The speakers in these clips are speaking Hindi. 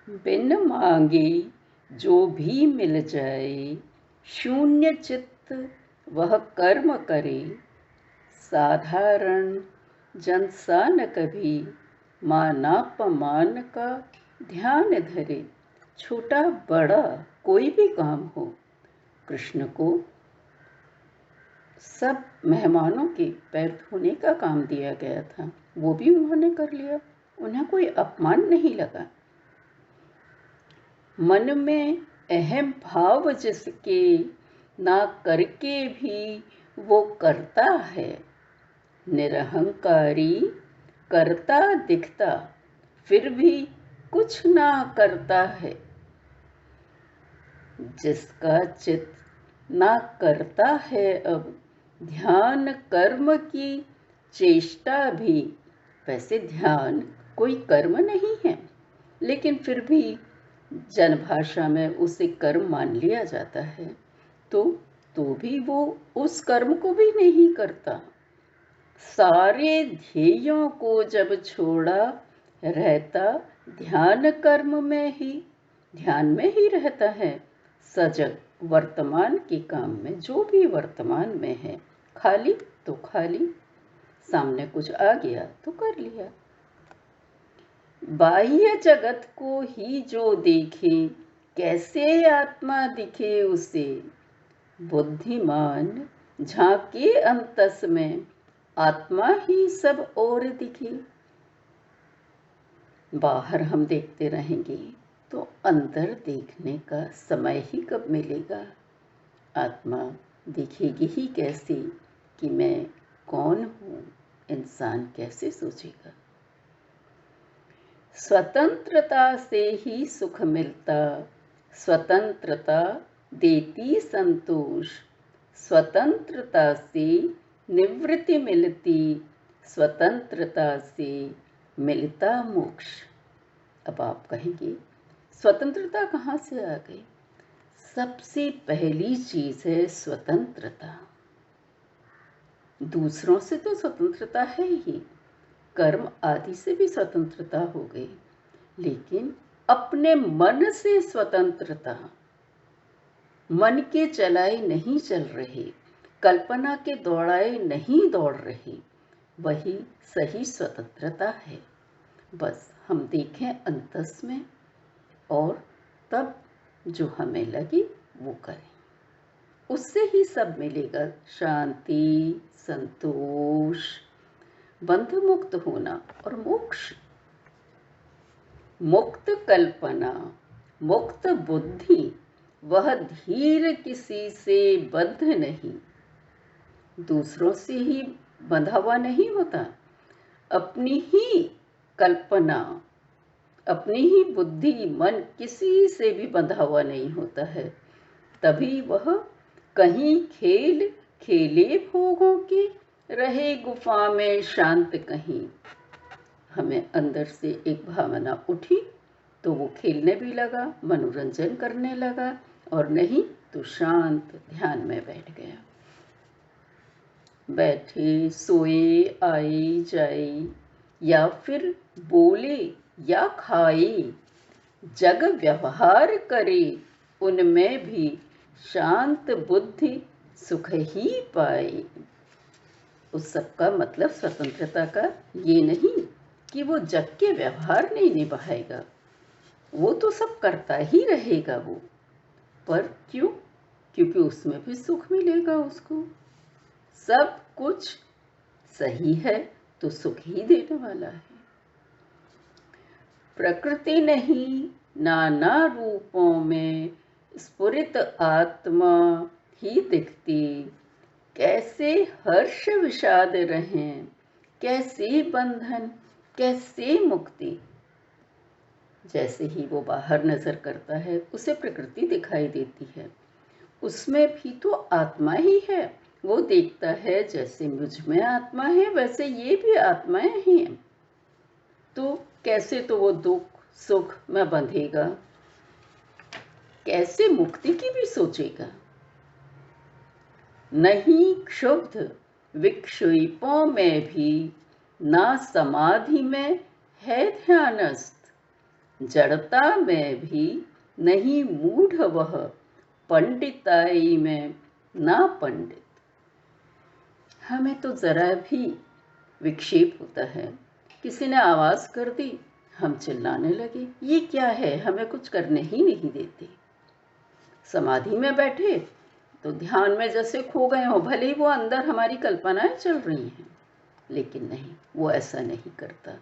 बिन मांगे जो भी मिल जाए, शून्य चित्त वह कर्म करे। साधारण जन सा न कभी मानापमान का ध्यान धरे। छोटा बड़ा कोई भी काम हो, कृष्ण को सब मेहमानों के पैर धोने का काम दिया गया था, वो भी उन्होंने कर लिया। उन्हें कोई अपमान नहीं लगा। मन में अहम भाव जिसके, ना करके भी वो करता है। निरहंकारी करता दिखता, फिर भी कुछ ना करता है। जिसका चित्त ना करता है अब ध्यान कर्म की चेष्टा भी। वैसे ध्यान कोई कर्म नहीं है, लेकिन फिर भी जनभाषा में उसे कर्म मान लिया जाता है। तो भी वो उस कर्म को भी नहीं करता। सारे ध्येयों को जब छोड़ा, रहता ध्यान कर्म में ही, ध्यान में ही रहता है। सजग वर्तमान के काम में, जो भी वर्तमान में है। खाली तो खाली, सामने कुछ आ गया तो कर लिया। बाह्य जगत को ही जो देखे, कैसे आत्मा दिखे उसे। बुद्धिमान झांके अंतस में, आत्मा ही सब और दिखे। बाहर हम देखते रहेंगे तो अंदर देखने का समय ही कब मिलेगा। आत्मा दिखेगी ही कैसे कि मैं कौन हूँ। इंसान कैसे सोचेगा। स्वतंत्रता से ही सुख मिलता, स्वतंत्रता देती संतोष। स्वतंत्रता से निवृत्ति मिलती, स्वतंत्रता से मिलता मोक्ष। अब आप कहेंगे स्वतंत्रता कहाँ से आ गई। सबसे पहली चीज है स्वतंत्रता। दूसरों से तो स्वतंत्रता है ही, कर्म आदि से भी स्वतंत्रता हो गई, लेकिन अपने मन से स्वतंत्रता। मन के चलाए नहीं चल रहे, कल्पना के दौड़ाए नहीं दौड़ रहे, वही सही स्वतंत्रता है। बस हम देखें अंतस में, और तब जो हमें लगे वो करें। उससे ही सब मिलेगा। शांति, संतोष, बंध मुक्त होना और मोक्ष। मुक्त कल्पना, मुक्त बुद्धि, वह धीर किसी से बद्ध नहीं। दूसरों से ही बंधा हुआ नहीं होता, अपनी ही कल्पना, अपनी ही बुद्धि, मन किसी से भी बंधा हुआ नहीं होता है। तभी वह कहीं खेल खेले भोगों के, रहे गुफा में शांत कहीं। हमें अंदर से एक भावना उठी तो वो खेलने भी लगा, मनोरंजन करने लगा, और नहीं तो शांत ध्यान में बैठ गया। बैठे सोए आए जाए, या फिर बोले या खाए, जग व्यवहार करे, उनमें भी शांत बुद्धि सुख ही पाए। उस सब का मतलब स्वतंत्रता का ये नहीं कि वो जग के व्यवहार नहीं निभाएगा, वो तो सब करता ही रहेगा वो। पर क्यों? क्योंकि उसमें भी सुख मिलेगा उसको। सब कुछ सही है तो सुख ही देने वाला है। प्रकृति नहीं नाना रूपों में स्फुरित आत्मा ही दिखती। कैसे हर्ष विषाद रहें, कैसे बंधन, कैसे मुक्ति। जैसे ही वो बाहर नजर करता है उसे प्रकृति दिखाई देती है, उसमें भी तो आत्मा ही है। वो देखता है जैसे मुझ में आत्मा है वैसे ये भी आत्माएं ही हैं। तो कैसे तो वो दुख सुख में बंधेगा, कैसे मुक्ति की भी सोचेगा। नहीं क्षुब्ध विक्षेपों में भी, ना समाधि में है ध्यानस्थ। जड़ता में भी नहीं मूढ़ वह, पंडिताई में ना पंडित। हमें तो जरा भी विक्षेप होता है, किसी ने आवाज कर दी, हम चिल्लाने लगे, ये क्या है, हमें कुछ करने ही नहीं देते। समाधि में बैठे तो ध्यान में जैसे खो गए हो, भले ही वो अंदर हमारी कल्पनाएं चल रही हैं, लेकिन नहीं, वो ऐसा नहीं करता।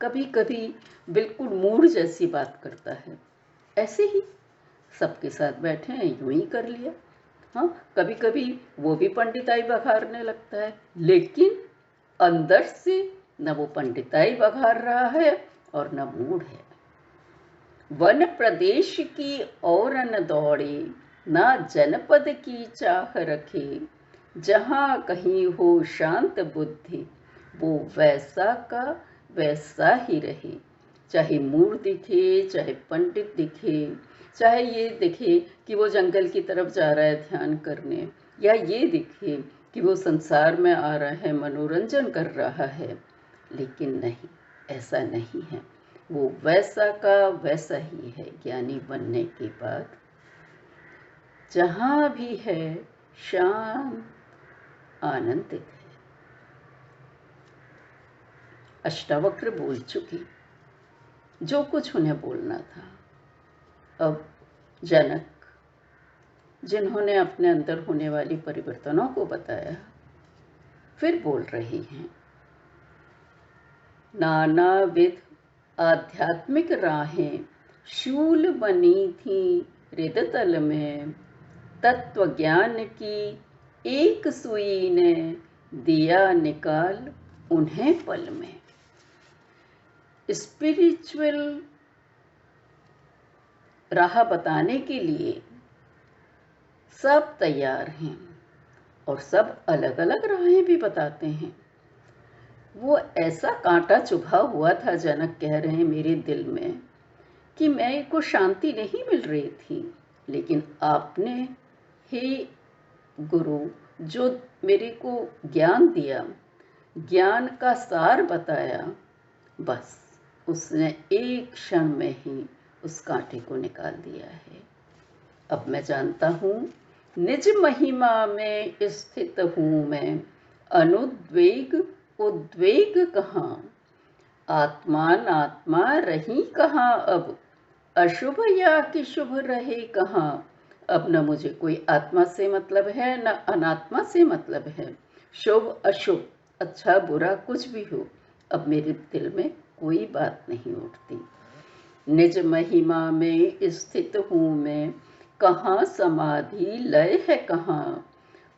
कभी कभी बिल्कुल मूड जैसी बात करता है, ऐसे ही सबके साथ बैठे हैं यूं ही कर लिया। हाँ, कभी कभी वो भी पंडिताई बघारने लगता है, लेकिन अंदर से न वो पंडिताई बघार रहा है और न मूड है। वन प्रदेश की और न दौड़े, ना जनपद की चाह रखे, जहाँ कहीं हो शांत बुद्धि, वो वैसा का वैसा ही रहे। चाहे मूड दिखे, चाहे पंडित दिखे, चाहे ये दिखे कि वो जंगल की तरफ जा रहा है ध्यान करने, या ये दिखे कि वो संसार में आ रहा है मनोरंजन कर रहा है, लेकिन नहीं, ऐसा नहीं है। वो वैसा का वैसा ही है। ज्ञानी बनने के बाद जहाँ भी है शांत आनंदित है। अष्टावक्र बोल चुकी जो कुछ उन्हें बोलना था। अब जनक, जिन्होंने अपने अंदर होने वाली परिवर्तनों को बताया, फिर बोल रही हैं। नानाविध आध्यात्मिक राहें शूल बनी थी हृदय में, तत्व ज्ञान की एक सुई ने दिया निकाल उन्हें पल में। स्पिरिचुअल राह बताने के लिए सब तैयार हैं और सब अलग अलग राहें भी बताते हैं। वो ऐसा कांटा चुभा हुआ था, जनक कह रहे हैं, मेरे दिल में कि मैं को शांति नहीं मिल रही थी, लेकिन आपने हे गुरु जो मेरे को ज्ञान दिया, ज्ञान का सार बताया, बस उसने एक क्षण में ही उस कांटे को निकाल दिया है। अब मैं जानता हूँ निज महिमा में स्थित हूँ मैं, अनुद्वेग उद्वेग कहाँ, आत्मान आत्मा रही कहाँ अब, अशुभ या कि शुभ रहे कहाँ। अब न मुझे कोई आत्मा से मतलब है, न अनात्मा से मतलब है, शुभ अशुभ, अच्छा बुरा कुछ भी हो, अब मेरे दिल में कोई बात नहीं उठती। निज महिमा में स्थित हूँ मैं, कहाँ समाधि लय है कहाँ,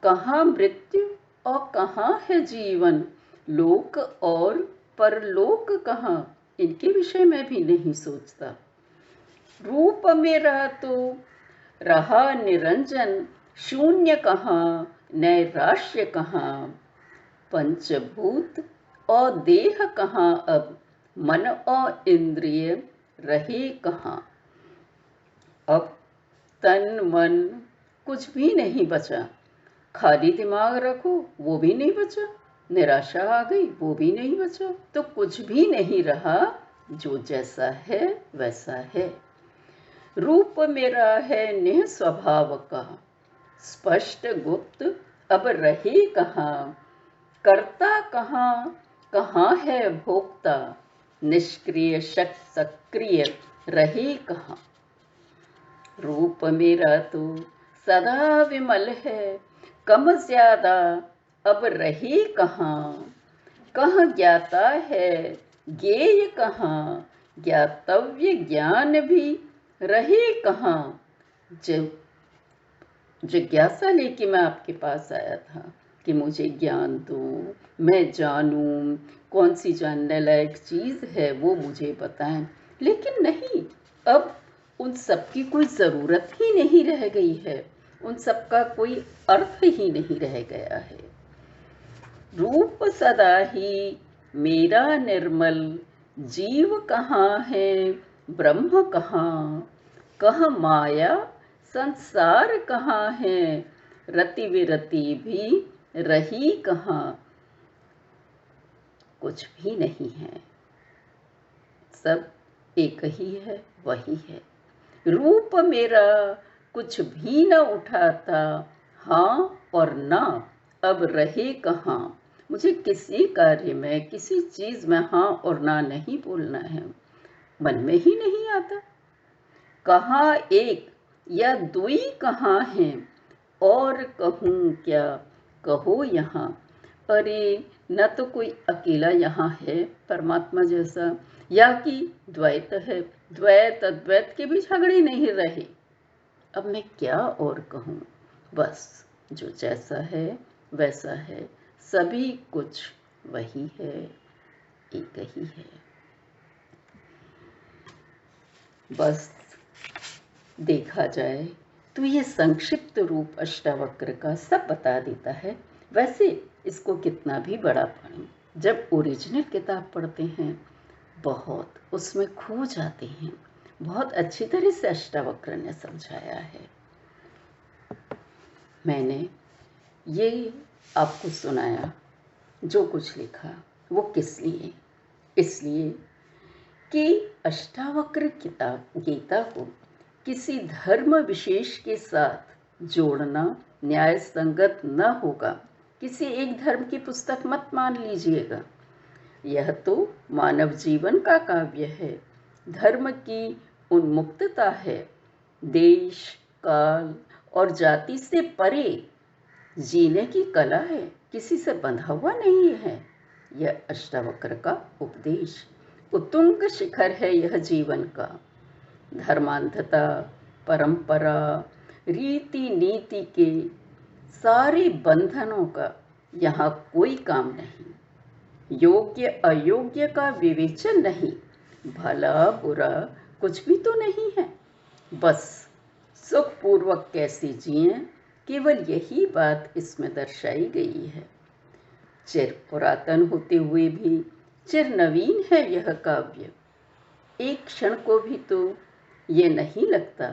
कहाँ मृत्यु और कहाँ है जीवन, लोक और परलोक कहाँ, इनके विषय में भी नहीं सोचता। रूप मेरा तो रहा निरंजन, शून्य कहाँ नैराश्य कहाँ, पंचभूत और देह कहाँ अब, मन और इंद्रिय रहे कहाँ। अब तन मन कुछ भी नहीं बचा, खाली दिमाग रखो वो भी नहीं बचा, निराशा आ गई वो भी नहीं बचा, तो कुछ भी नहीं रहा, जो जैसा है वैसा है। रूप मेरा है निह स्वभाव का, स्पष्ट गुप्त अब रहे कहाँ, कर्ता कहाँ कहाँ है भोक्ता, निष्क्रिय शक्त सक्रिय रहे कहाँ। रूप मेरा तो सदा विमल है, कम ज्यादा अब रहे कहाँ, कहाँ ज्ञाता है ज्ञेय कहाँ, ज्ञातव्य ज्ञान भी रहे कहाँ। जिज्ञासा लेके मैं आपके पास आया था कि मुझे ज्ञान दो, मैं जानूं, कौन सी जानने लायक चीज़ है वो मुझे बताएं, लेकिन नहीं, अब उन सब की कोई ज़रूरत ही नहीं रह गई है, उन सब का कोई अर्थ ही नहीं रह गया है। रूप सदा ही मेरा निर्मल, जीव कहाँ है ब्रह्म कहाँ, कहाँ माया संसार कहाँ है, रति विरति भी रही कहाँ, कुछ भी नहीं है, सब एक ही है, वही है। रूप मेरा कुछ भी न उठाता, हाँ और ना अब रहे कहाँ। मुझे किसी कार्य में, किसी चीज में हाँ और ना नहीं बोलना है, मन में ही नहीं आता। कहाँ एक या दुई कहाँ है, और कहूँ क्या, कहो यहाँ। अरे न तो कोई अकेला यहाँ है परमात्मा जैसा, या कि द्वैत है, द्वैत अद्वैत के भी झगड़े नहीं रहे। अब मैं क्या और कहूँ, बस जो जैसा है वैसा है, सभी कुछ वही है, एक ही है। बस देखा जाए तो ये संक्षिप्त रूप अष्टावक्र का सब बता देता है। वैसे इसको कितना भी बड़ा पढ़ें, जब ओरिजिनल किताब पढ़ते हैं बहुत उसमें खो जाते हैं। बहुत अच्छी तरह से अष्टावक्र ने समझाया है। मैंने ये आपको सुनाया, जो कुछ लिखा वो किस लिए, इसलिए कि अष्टावक्र किताब गीता को किसी धर्म विशेष के साथ जोड़ना न्याय संगत न होगा। किसी एक धर्म की पुस्तक मत मान लीजिएगा। यह तो मानव जीवन का काव्य है, धर्म की उन्मुक्तता है, देश काल और जाति से परे जीने की कला है, किसी से बंधा हुआ नहीं है। यह अष्टावक्र का उपदेश उत्तुंग शिखर है यह जीवन का। धर्मांधता, परंपरा, रीति नीति के सारे बंधनों का यहाँ कोई काम नहीं। योग्य अयोग्य का विवेचन नहीं, भला बुरा कुछ भी तो नहीं है। बस सुखपूर्वक कैसे जिएं, केवल यही बात इसमें दर्शाई गई है। चिर पुरातन होते हुए भी चिर नवीन है यह काव्य। एक क्षण को भी तो ये नहीं लगता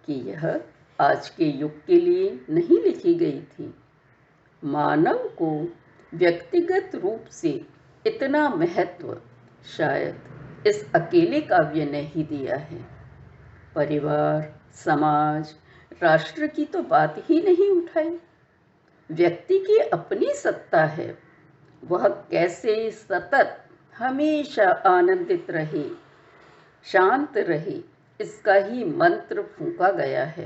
कि यह आज के युग के लिए नहीं लिखी गई थी। मानव को व्यक्तिगत रूप से इतना महत्व शायद इस अकेले काव्य ने ही दिया है। परिवार, समाज, राष्ट्र की तो बात ही नहीं उठाई। व्यक्ति की अपनी सत्ता है, वह कैसे सतत हमेशा आनंदित रहे, शांत रहे, इसका ही मंत्र फूंका गया है,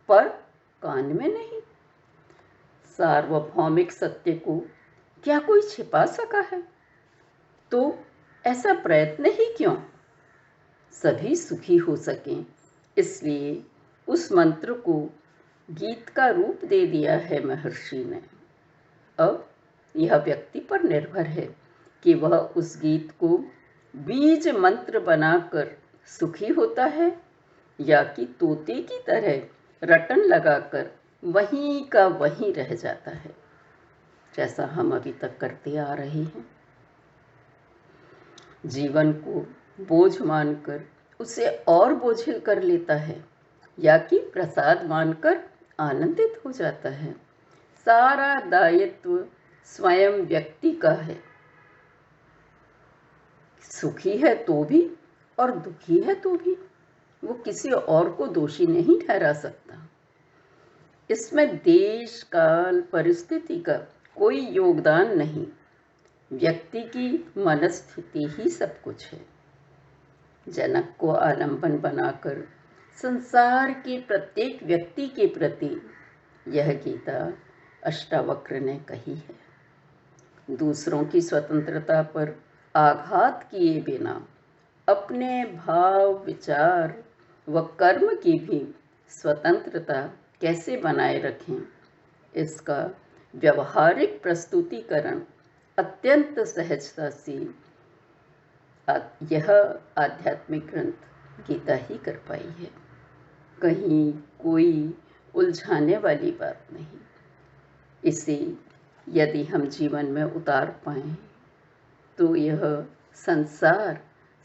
पर कान में नहीं। सार्वभौमिक सत्य को क्या कोई छिपा सका है? तो ऐसा प्रयत्न ही क्यों? सभी सुखी हो सकें, इसलिए उस मंत्र को गीत का रूप दे दिया है महर्षि ने। अब यह व्यक्ति पर निर्भर है कि वह उस गीत को बीज मंत्र बनाकर सुखी होता है, या कि तोते की तरह रटन लगाकर वहीं का वहीं रह जाता है, जैसा हम अभी तक करते आ रहे हैं। जीवन को बोझ मानकर उसे और बोझिल कर लेता है, या कि प्रसाद मानकर आनंदित हो जाता है। सारा दायित्व स्वयं व्यक्ति का है। सुखी है तो भी और दुखी है तो भी वो किसी और को दोषी नहीं ठहरा सकता। इसमें देश काल परिस्थिति का कोई योगदान नहीं, व्यक्ति की मनस्थिति ही सब कुछ है। जनक को आलंबन बनाकर संसार के प्रत्येक व्यक्ति के प्रति यह गीता अष्टावक्र ने कही है। दूसरों की स्वतंत्रता पर आघात किए बिना अपने भाव, विचार व कर्म की भी स्वतंत्रता कैसे बनाए रखें, इसका व्यवहारिक प्रस्तुतिकरण अत्यंत सहजता से यह आध्यात्मिक ग्रंथ गीता ही कर पाई है। कहीं कोई उलझाने वाली बात नहीं। इसे यदि हम जीवन में उतार पाएं तो यह संसार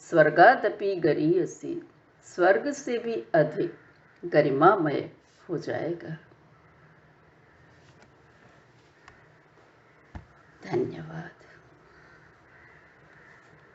स्वर्गादपि गरीयसी, स्वर्ग से भी अधिक गरिमामय हो जाएगा। धन्यवाद।